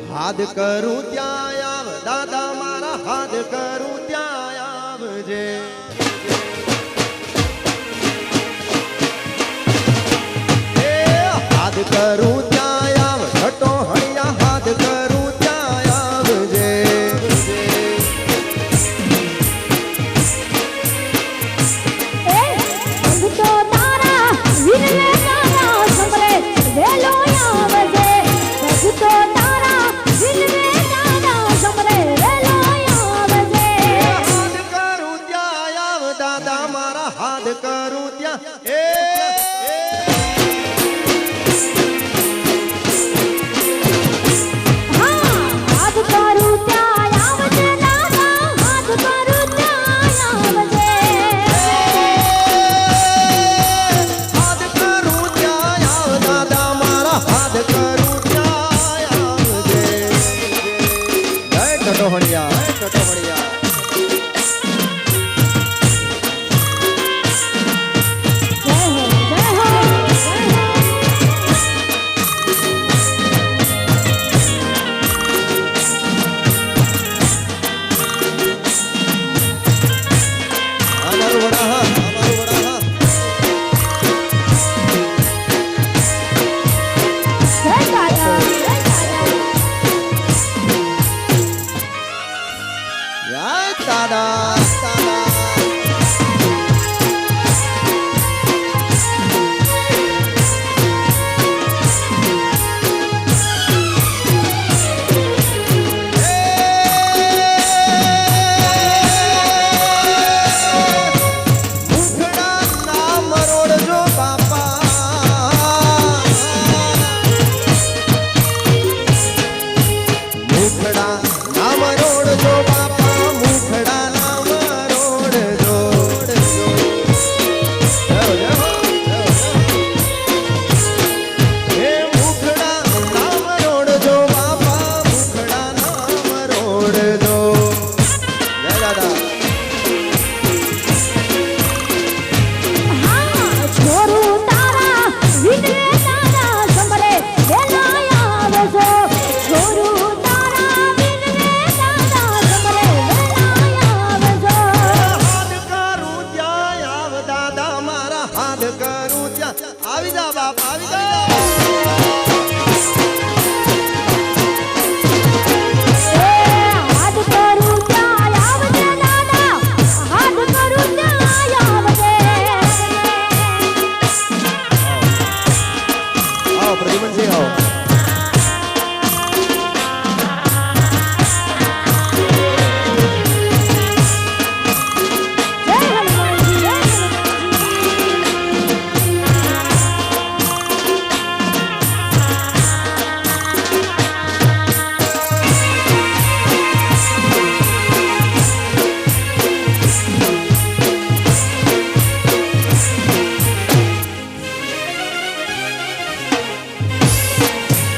હાથ કરું ત્યાં આવ દાદા મારા હાથ કરું ત્યાં આવજે હાથ કરું ત્યાં આવ ઘટો હળિયા હાથ કરું ત્યાં આવજે તો તારા વિનલે તારા સમરે વેલો આવજે તો તારા વિનલે તારા સમરે વેલો આવજે હાથ કરું ત્યાં આવ દાદા મારા હાથ કરું ત્યાં હાથ કરું ત્યાં આવજે દાદા હાથ કરું ત્યાં આવજે હાથ કરું ત્યાં આવ દાદા મારા હાથ કરું ત્યાં આવજે જય ટટોહણિયા જય ટટોહણિયા જય હો જય હો અમારું વડા હા અમારું વડા હા જય દાદા જય દાદા જય દાદા આવી જા બાપ આવી જા હાથ કરું ત્યાં આવજે દાદા હાથ કરું ત્યાં આવજે આવો પ્રદ્યુમનસિંહ આવો જય હનુમાનજી જય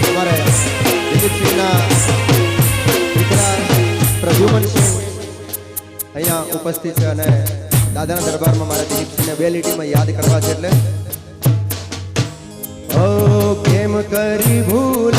અમારે દિલીપસિંહના દીકરા પ્રદ્યુમનસિંહ અહીંયા ઉપસ્થિત છે અને દાદાના દરબારમાં મારા દિલીપસિંહને બે લીટીમાં યાદ કરવા છે એટલે ઓ કેમ કરી ભૂલ